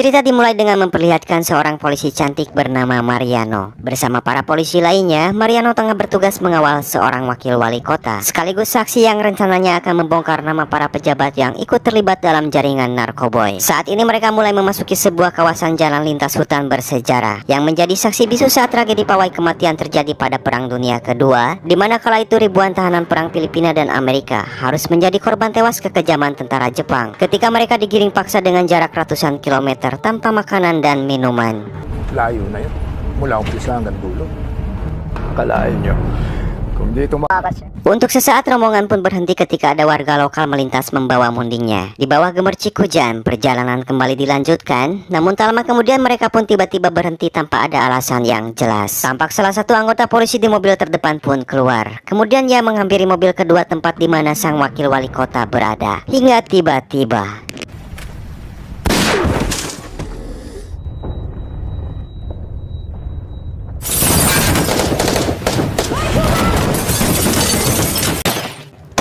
Cerita dimulai dengan memperlihatkan seorang polisi cantik bernama Mariano. Bersama para polisi lainnya, Mariano tengah bertugas mengawal seorang wakil wali kota, sekaligus saksi yang rencananya akan membongkar nama para pejabat yang ikut terlibat dalam jaringan narkoboy. Saat ini mereka mulai memasuki sebuah kawasan jalan lintas hutan bersejarah, yang menjadi saksi bisu saat tragedi pawai kematian terjadi pada Perang Dunia Kedua, di mana kala itu ribuan tahanan perang Filipina dan Amerika harus menjadi korban tewas kekejaman tentara Jepang, ketika mereka digiring paksa dengan jarak ratusan kilometer tanpa makanan dan minuman. Layo na yun. Mula umpisa hanggang dulo. Akalain nyo, kung dito Untuk sesaat rombongan pun berhenti ketika ada warga lokal melintas membawa mundingnya. Di bawah gemercik hujan, perjalanan kembali dilanjutkan. Namun tak lama kemudian mereka pun tiba-tiba berhenti tanpa ada alasan yang jelas. Tampak salah satu anggota polisi di mobil terdepan pun keluar. Kemudian ia menghampiri mobil kedua tempat di mana sang wakil wali kota berada. Hingga tiba-tiba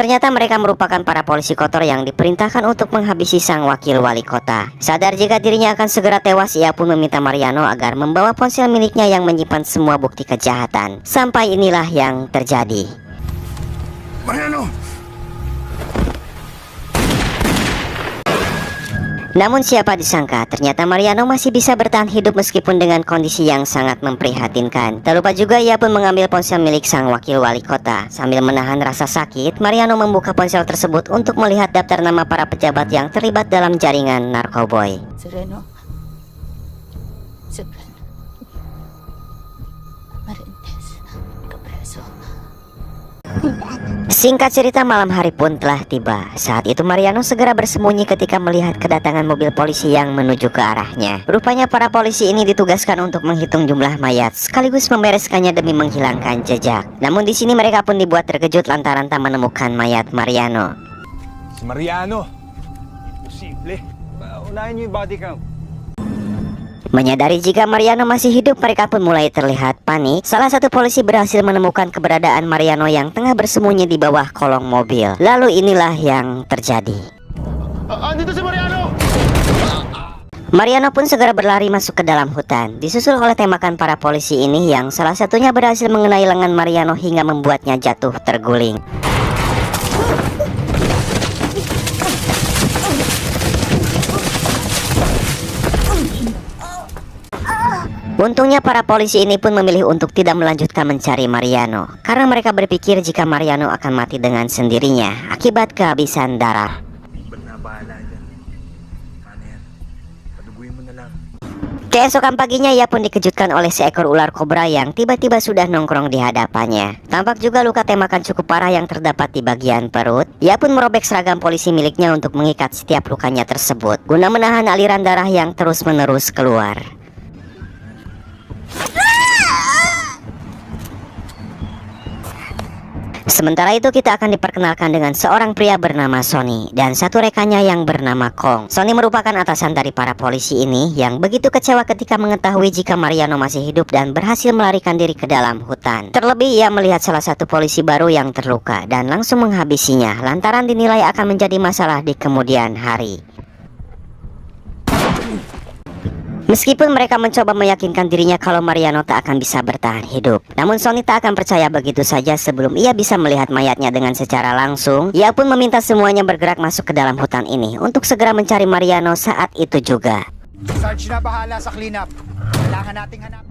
ternyata mereka merupakan para polisi kotor yang diperintahkan untuk menghabisi sang wakil wali kota. Sadar jika dirinya akan segera tewas, ia pun meminta Mariano agar membawa ponsel miliknya yang menyimpan semua bukti kejahatan. Sampai inilah yang terjadi. Mariano! Namun siapa disangka, ternyata Mariano masih bisa bertahan hidup meskipun dengan kondisi yang sangat memprihatinkan. Tak lupa juga ia pun mengambil ponsel milik sang wakil wali kota. Sambil menahan rasa sakit, Mariano membuka ponsel tersebut untuk melihat daftar nama para pejabat yang terlibat dalam jaringan narkoboy. Sereno, Sebran, Marintes, Capreso. Singkat cerita, malam hari pun telah tiba. Saat itu Mariano segera bersembunyi ketika melihat kedatangan mobil polisi yang menuju ke arahnya. Rupanya para polisi ini ditugaskan untuk menghitung jumlah mayat, sekaligus membereskannya demi menghilangkan jejak. Namun di sini mereka pun dibuat terkejut lantaran tak menemukan mayat Mariano. Si Mariano! Imposible. Unahin nyo yung body count. Menyadari jika Mariano masih hidup, mereka pun mulai terlihat panik. Salah satu polisi berhasil menemukan keberadaan Mariano yang tengah bersembunyi di bawah kolong mobil. Lalu inilah yang terjadi. Andito si Mariano! Mariano pun segera berlari masuk ke dalam hutan, disusul oleh tembakan para polisi ini yang salah satunya berhasil mengenai lengan Mariano hingga membuatnya jatuh terguling. Untungnya para polisi ini pun memilih untuk tidak melanjutkan mencari Mariano, karena mereka berpikir jika Mariano akan mati dengan sendirinya akibat kehabisan darah. Keesokan paginya ia pun dikejutkan oleh seekor ular kobra yang tiba-tiba sudah nongkrong di hadapannya. Tampak juga luka tembakan cukup parah yang terdapat di bagian perut. Ia pun merobek seragam polisi miliknya untuk mengikat setiap lukanya tersebut, guna menahan aliran darah yang terus-menerus keluar. Sementara itu kita akan diperkenalkan dengan seorang pria bernama Sonny dan satu rekannya yang bernama Kong. Sonny merupakan atasan dari para polisi ini yang begitu kecewa ketika mengetahui jika Mariano masih hidup dan berhasil melarikan diri ke dalam hutan. Terlebih ia melihat salah satu polisi baru yang terluka dan langsung menghabisinya lantaran dinilai akan menjadi masalah di kemudian hari. Meskipun mereka mencoba meyakinkan dirinya kalau Mariano tak akan bisa bertahan hidup, namun Sonny tak akan percaya begitu saja sebelum ia bisa melihat mayatnya dengan secara langsung. Ia pun meminta semuanya bergerak masuk ke dalam hutan ini untuk segera mencari Mariano saat itu juga. Sarge na bahala sa cleanup. Kailangan nating hanap.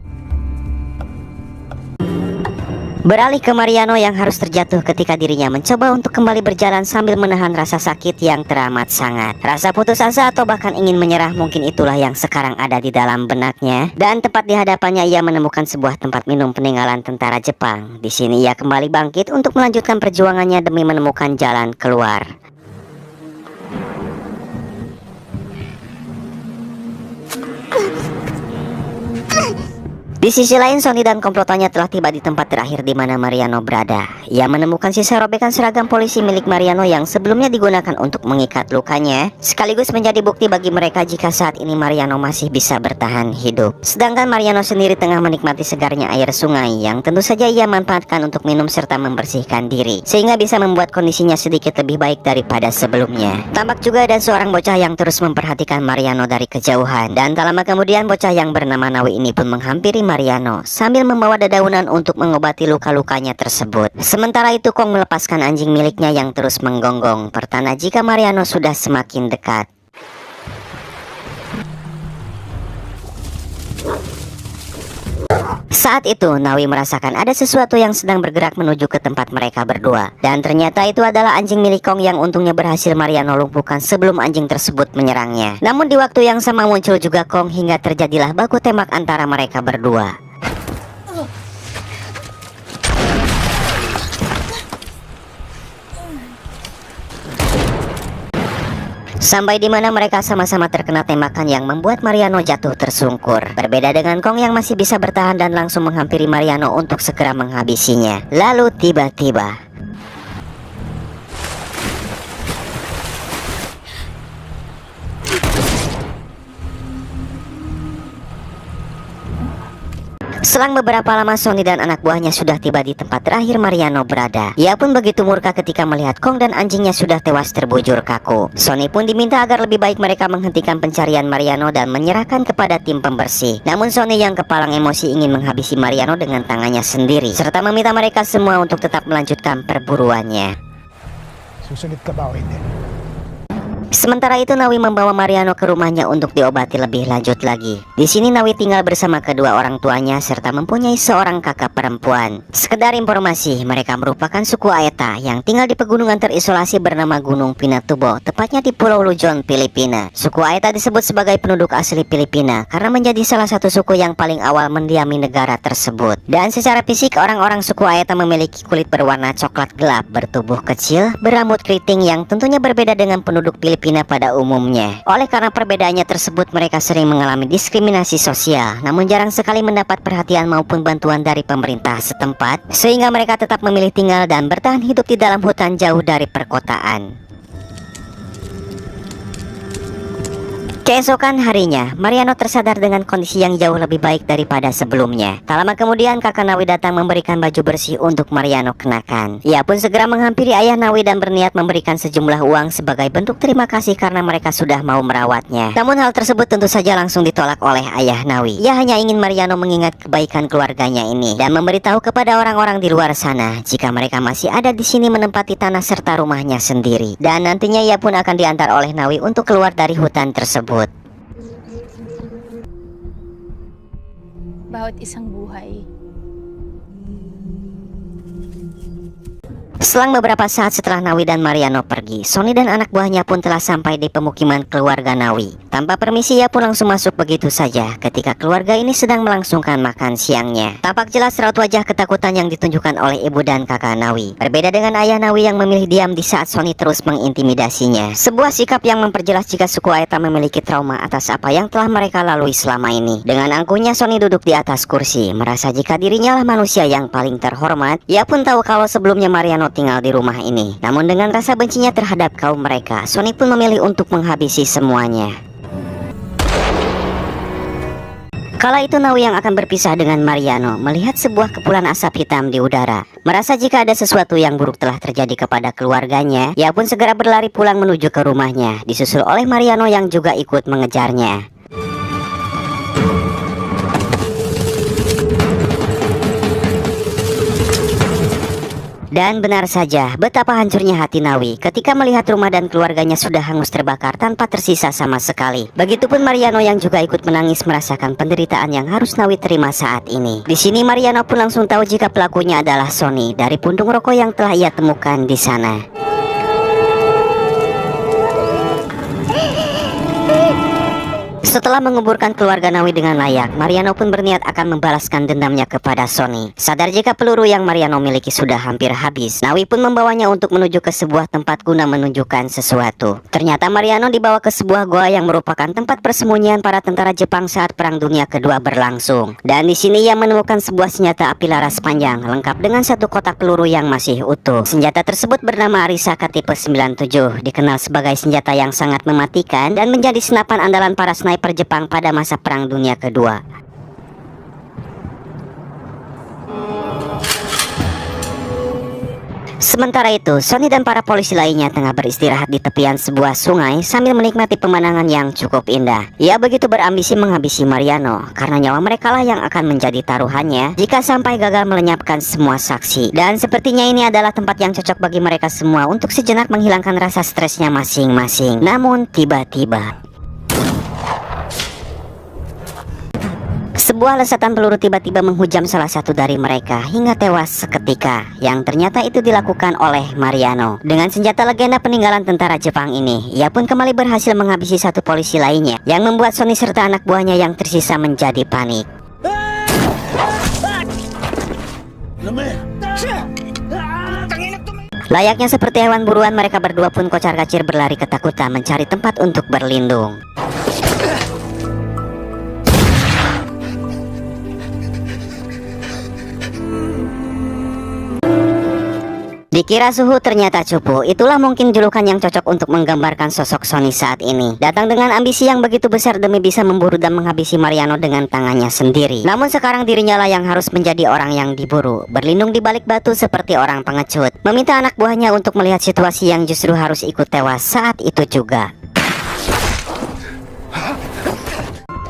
Beralih ke Mariano yang harus terjatuh ketika dirinya mencoba untuk kembali berjalan sambil menahan rasa sakit yang teramat sangat. Rasa putus asa atau bahkan ingin menyerah mungkin itulah yang sekarang ada di dalam benaknya. Dan tepat di hadapannya ia menemukan sebuah tempat minum peninggalan tentara Jepang. Di sini ia kembali bangkit untuk melanjutkan perjuangannya demi menemukan jalan keluar. Di sisi lain, Sony dan komplotannya telah tiba di tempat terakhir di mana Mariano berada. Ia menemukan sisa robekan seragam polisi milik Mariano yang sebelumnya digunakan untuk mengikat lukanya, sekaligus menjadi bukti bagi mereka jika saat ini Mariano masih bisa bertahan hidup. Sedangkan Mariano sendiri tengah menikmati segarnya air sungai yang tentu saja ia manfaatkan untuk minum serta membersihkan diri, sehingga bisa membuat kondisinya sedikit lebih baik daripada sebelumnya. Tampak juga ada seorang bocah yang terus memperhatikan Mariano dari kejauhan, dan tak lama kemudian bocah yang bernama Nawi ini pun menghampiri Mariano sambil membawa dedaunan untuk mengobati luka-lukanya tersebut. Sementara itu Kong melepaskan anjing miliknya yang terus menggonggong, pertanda jika Mariano sudah semakin dekat. Saat itu Nawi merasakan ada sesuatu yang sedang bergerak menuju ke tempat mereka berdua, dan ternyata itu adalah anjing milik Kong yang untungnya berhasil Mariano lumpuhkan sebelum anjing tersebut menyerangnya. Namun di waktu yang sama muncul juga Kong hingga terjadilah baku tembak antara mereka berdua. Sampai di mana mereka sama-sama terkena tembakan yang membuat Mariano jatuh tersungkur. Berbeda dengan Kong yang masih bisa bertahan dan langsung menghampiri Mariano untuk segera menghabisinya. Lalu tiba-tiba selang beberapa lama, Sony dan anak buahnya sudah tiba di tempat terakhir Mariano berada. Ia pun begitu murka ketika melihat Kong dan anjingnya sudah tewas terbujur kaku. Sony pun diminta agar lebih baik mereka menghentikan pencarian Mariano dan menyerahkan kepada tim pembersih. Namun Sony yang kepalang emosi ingin menghabisi Mariano dengan tangannya sendiri, serta meminta mereka semua untuk tetap melanjutkan perburuannya. Susunod ka ba o hindi? Sementara itu Nawi membawa Mariano ke rumahnya untuk diobati lebih lanjut lagi. Di sini Nawi tinggal bersama kedua orang tuanya serta mempunyai seorang kakak perempuan. Sekedar informasi, mereka merupakan suku Aeta yang tinggal di pegunungan terisolasi bernama Gunung Pinatubo, tepatnya di Pulau Luzon, Filipina. Suku Aeta disebut sebagai penduduk asli Filipina karena menjadi salah satu suku yang paling awal mendiami negara tersebut. Dan secara fisik, orang-orang suku Aeta memiliki kulit berwarna coklat gelap, bertubuh kecil, berambut keriting yang tentunya berbeda dengan penduduk Filipina pada umumnya. Oleh karena perbedaannya tersebut, mereka sering mengalami diskriminasi sosial, namun jarang sekali mendapat perhatian maupun bantuan dari pemerintah setempat, sehingga mereka tetap memilih tinggal dan bertahan hidup di dalam hutan jauh dari perkotaan. Keesokan harinya, Mariano tersadar dengan kondisi yang jauh lebih baik daripada sebelumnya. Tak lama kemudian, kakak Nawi datang memberikan baju bersih untuk Mariano kenakan. Ia pun segera menghampiri ayah Nawi dan berniat memberikan sejumlah uang sebagai bentuk terima kasih karena mereka sudah mau merawatnya. Namun hal tersebut tentu saja langsung ditolak oleh ayah Nawi. Ia hanya ingin Mariano mengingat kebaikan keluarganya ini dan memberitahu kepada orang-orang di luar sana jika mereka masih ada di sini menempati tanah serta rumahnya sendiri. Dan nantinya ia pun akan diantar oleh Nawi untuk keluar dari hutan tersebut. Bawat isang buhay. Selang beberapa saat setelah Nawi dan Mariano pergi, Sony dan anak buahnya pun telah sampai di pemukiman keluarga Nawi. Tanpa permisi, ia pun langsung masuk begitu saja ketika keluarga ini sedang melangsungkan makan siangnya. Tampak jelas raut wajah ketakutan yang ditunjukkan oleh ibu dan kakak Nawi. Berbeda dengan ayah Nawi yang memilih diam di saat Sony terus mengintimidasinya. Sebuah sikap yang memperjelas jika suku Aeta memiliki trauma atas apa yang telah mereka lalui selama ini. Dengan angkuhnya, Sony duduk di atas kursi, merasa jika dirinya lah manusia yang paling terhormat. Ia pun tahu kalau sebelumnya Mariano tinggal di rumah ini. Namun dengan rasa bencinya terhadap kaum mereka, Sony pun memilih untuk menghabisi semuanya. Kala itu Nawi yang akan berpisah dengan Mariano melihat sebuah kepulan asap hitam di udara. Merasa jika ada sesuatu yang buruk telah terjadi kepada keluarganya, ia pun segera berlari pulang menuju ke rumahnya, disusul oleh Mariano yang juga ikut mengejarnya. Dan benar saja, betapa hancurnya hati Nawi ketika melihat rumah dan keluarganya sudah hangus terbakar tanpa tersisa sama sekali. Begitupun Mariano yang juga ikut menangis merasakan penderitaan yang harus Nawi terima saat ini. Di sini Mariano pun langsung tahu jika pelakunya adalah Sony dari puntung rokok yang telah ia temukan di sana. Setelah menguburkan keluarga Nawi dengan layak, Mariano pun berniat akan membalaskan dendamnya kepada Sony. Sadar jika peluru yang Mariano miliki sudah hampir habis, Nawi pun membawanya untuk menuju ke sebuah tempat guna menunjukkan sesuatu. Ternyata Mariano dibawa ke sebuah goa yang merupakan tempat persembunyian para tentara Jepang saat Perang Dunia Kedua berlangsung. Dan di sini ia menemukan sebuah senjata api laras panjang lengkap dengan satu kotak peluru yang masih utuh. Senjata tersebut bernama Arisaka tipe 97, dikenal sebagai senjata yang sangat mematikan dan menjadi senapan andalan para sniper Jepang pada masa Perang Dunia Kedua. Sementara itu, Sony dan para polisi lainnya tengah beristirahat di tepian sebuah sungai sambil menikmati pemandangan yang cukup indah. Ia begitu berambisi menghabisi Mariano, karena nyawa mereka lah yang akan menjadi taruhannya jika sampai gagal melenyapkan semua saksi. Dan sepertinya ini adalah tempat yang cocok bagi mereka semua untuk sejenak menghilangkan rasa stresnya masing-masing. Namun tiba-tiba sebuah lesatan peluru tiba-tiba menghujam salah satu dari mereka hingga tewas seketika, yang ternyata itu dilakukan oleh Mariano. Dengan senjata legenda peninggalan tentara Jepang ini, ia pun kembali berhasil menghabisi satu polisi lainnya, yang membuat Sony serta anak buahnya yang tersisa menjadi panik. Layaknya seperti hewan buruan, mereka berdua pun kocar-kacir berlari ketakutan mencari tempat untuk berlindung. Dikira suhu, ternyata cupu. Itulah mungkin julukan yang cocok untuk menggambarkan sosok Sony saat ini. Datang dengan ambisi yang begitu besar demi bisa memburu dan menghabisi Mariano dengan tangannya sendiri. Namun sekarang dirinya lah yang harus menjadi orang yang diburu, berlindung di balik batu seperti orang pengecut, meminta anak buahnya untuk melihat situasi yang justru harus ikut tewas saat itu juga.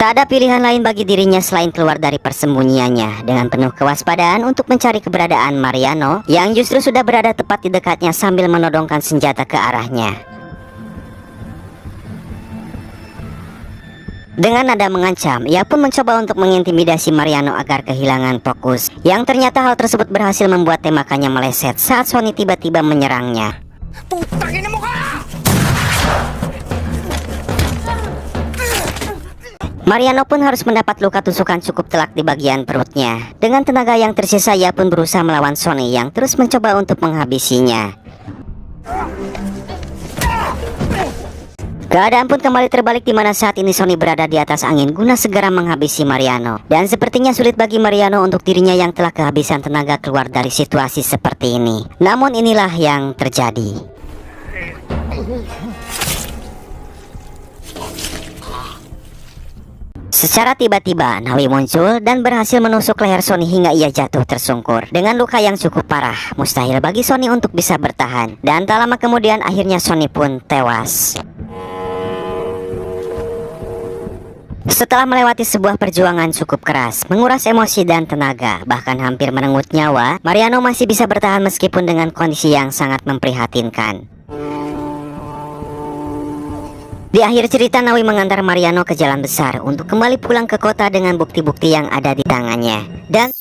Tak ada pilihan lain bagi dirinya selain keluar dari persembunyiannya dengan penuh kewaspadaan untuk mencari keberadaan Mariano yang justru sudah berada tepat di dekatnya sambil menodongkan senjata ke arahnya. Dengan nada mengancam, ia pun mencoba untuk mengintimidasi Mariano agar kehilangan fokus, yang ternyata hal tersebut berhasil membuat tembakannya meleset saat Sony tiba-tiba menyerangnya. Putangin mo ka! Mariano pun harus mendapat luka tusukan cukup telak di bagian perutnya. Dengan tenaga yang tersisa, ia pun berusaha melawan Sony yang terus mencoba untuk menghabisinya. Keadaan pun kembali terbalik di mana saat ini Sony berada di atas angin guna segera menghabisi Mariano. Dan sepertinya sulit bagi Mariano untuk dirinya yang telah kehabisan tenaga keluar dari situasi seperti ini. Namun inilah yang terjadi. Secara tiba-tiba, Nawi muncul dan berhasil menusuk leher Sony hingga ia jatuh tersungkur. Dengan luka yang cukup parah, mustahil bagi Sony untuk bisa bertahan. Dan tak lama kemudian akhirnya Sony pun tewas. Setelah melewati sebuah perjuangan cukup keras, menguras emosi dan tenaga, bahkan hampir merenggut nyawa, Mariano masih bisa bertahan meskipun dengan kondisi yang sangat memprihatinkan. Di akhir cerita, Nawi mengantar Mariano ke jalan besar untuk kembali pulang ke kota dengan bukti-bukti yang ada di tangannya. Dan